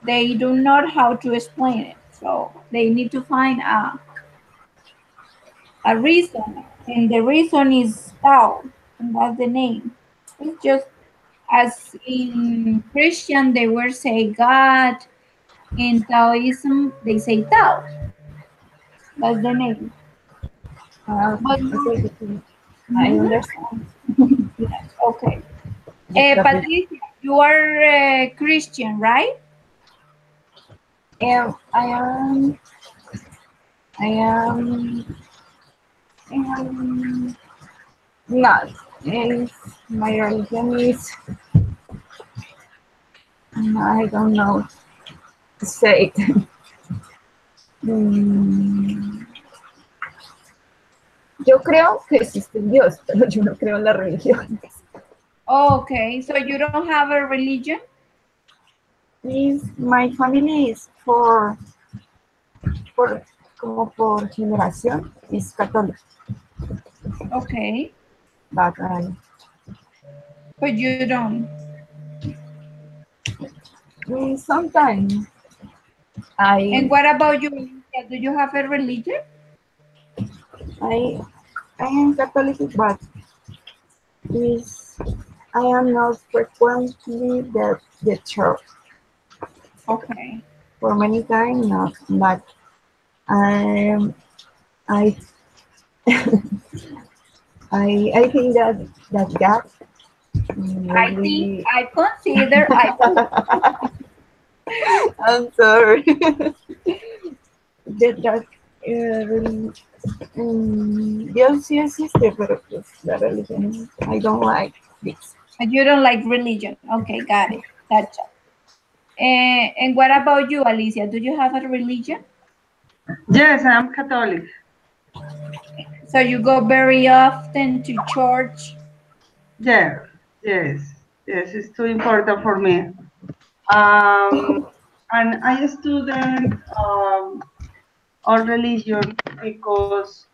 they don't know how to explain it. So they need to find a reason, and the reason is Tao, and that's the name. It's just as in Christian they were say God, in Taoism they say Tao. That's the name. But Okay, okay. I mhm, understand. yes, okay. The topic. Patricia, you are Christian, right? I am, I am, I am not. Is my religion is, I don't know to say it. Mm, yo creo que existe un Dios, pero yo no creo en la religión. Okay, so you don't have a religion? My family is por, como por generación, is Catholic, Okay, but but you don't. sometimes And I, what about you, Alicia? Do you have a religion? I, I am Catholic, but is I am not frequently the church Okay. for many times, not, but I, I, I think that God I think, really. I consider, I believe. I'm sorry. That really, Dios sí existe, pero pues la religión, I don't like this. You don't like religion. Okay, got it. Gotcha. And what about you, Alicia? Do you have a religion? Yes, I am Catholic. So you go very often to church? Yeah, yes, yes, it's too important for me. Um, and I student all religion because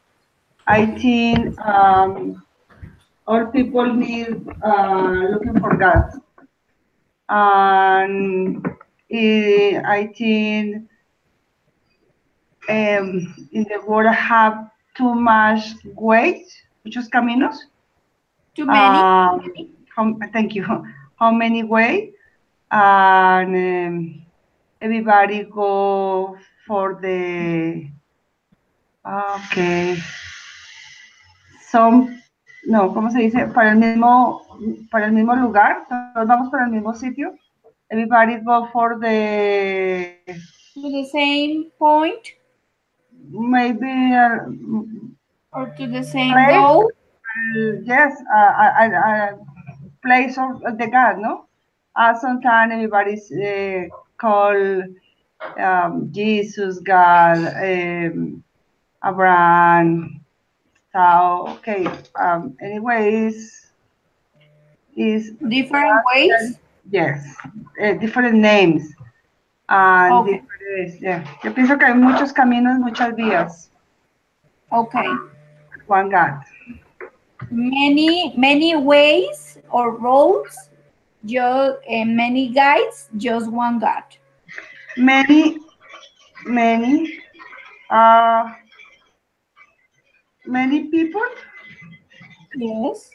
I think all people need looking for God, and I think in the world have too much ways, muchos caminos. Too many? Thank you. How many ways? And everybody go for the, okay, some, no, ¿cómo se dice? Para el mismo lugar, todos vamos para el mismo sitio. Everybody go for the, To the same point maybe, or to the same place, goal? yes, place of the God, no? Sometimes everybody's call Jesus, God, Abraham. So, okay, anyways, is Different ways? yes, different names and Okay. different, yeah. Yo pienso que hay muchos caminos, muchas vías. Okay. One God. Many ways or roads, just many guides, just one God. Many, many, uh, many people, Yes.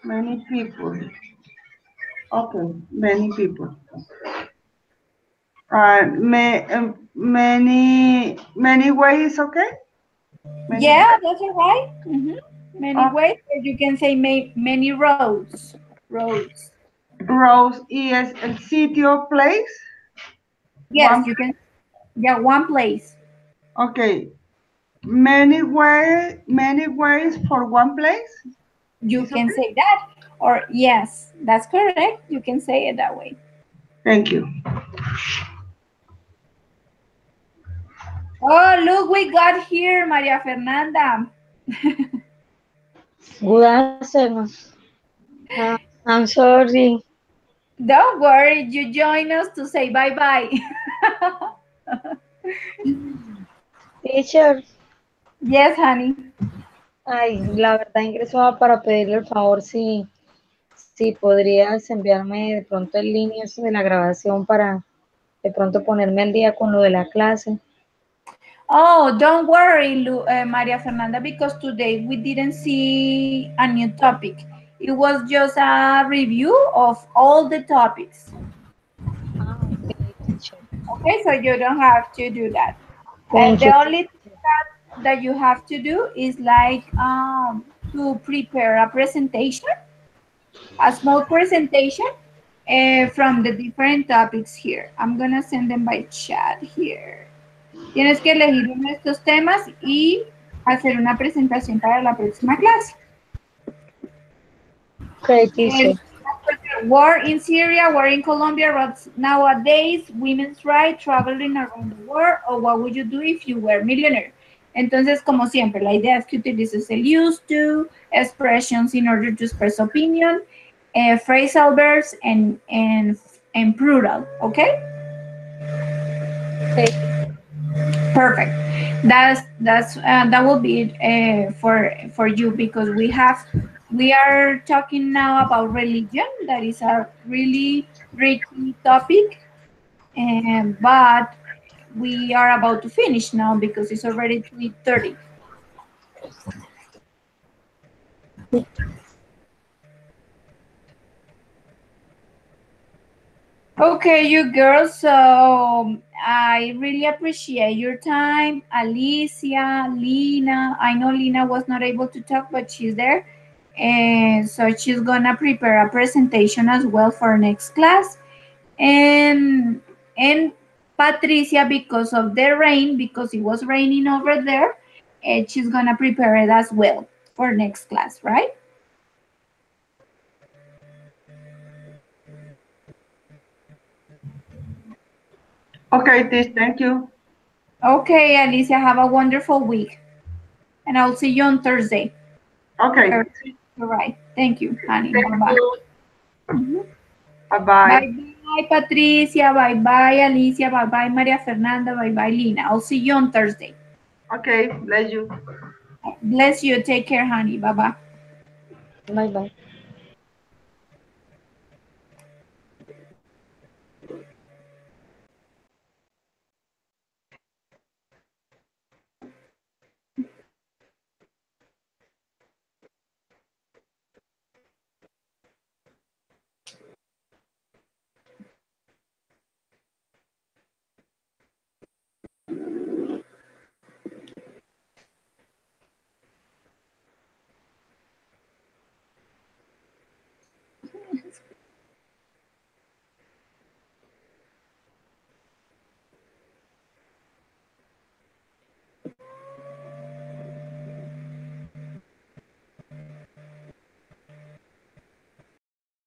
many people. Okay, many people. Many ways, okay? Many Yeah, ways. that's all right. Many ways, or you can say many roads. Roads. Rose is el sitio, place. Yes, One, you can. Yeah, one place. okay. Many ways for one place. You It's can okay. say that. Or yes, that's correct. You can say it that way. Thank you. Oh, look, we got here Maria Fernanda. Good afternoon. I'm sorry. Don't worry, you join us to say bye-bye. Teacher, Yes, honey. ay, la verdad ingresaba para pedirle el favor si podrías enviarme de pronto el link eso de la grabación para de pronto ponerme al día con lo de la clase. Oh, don't worry, Maria Fernanda, because today we didn't see a new topic. It was just a review of all the topics. Ah, okay, teacher. Okay, so you don't have to do that. Thank The you, only teacher. thing that you have to do is like to prepare a presentation, a small presentation from the different topics here. I'm gonna send them by chat here. Tienes que elegir uno de estos temas y hacer una presentación para la próxima clase. Okay, teacher. War in Syria, war in Colombia, nowadays, women's rights, traveling around the world, or what would you do if you were a millionaire? Entonces, como siempre, la idea es que utilices el used to, expressions in order to express opinion, phrasal verbs, and plural, okay? Okay. Perfect. That will be for you because we are talking now about religion. That is a really tricky topic, but we are about to finish now because it's already 3:30. Okay, you girls. So I really appreciate your time, Alicia, Lina. I know Lina was not able to talk, but she's there. And so she's gonna prepare a presentation as well for next class. And Patricia, because of the rain, because it was raining over there, and she's gonna prepare it as well for next class, right? Okay, thank you. Okay, Alicia, have a wonderful week. And I'll see you on Thursday. Okay. All right. Thank you, honey. Thank Bye-bye. you. Mhm. Bye-bye. Bye-bye, Patricia. Bye-bye, Alicia. Bye-bye, Maria Fernanda. Bye-bye, Lina. I'll see you on Thursday. Okay, bless you. Bless you. Take care, honey. Bye-bye. Bye bye.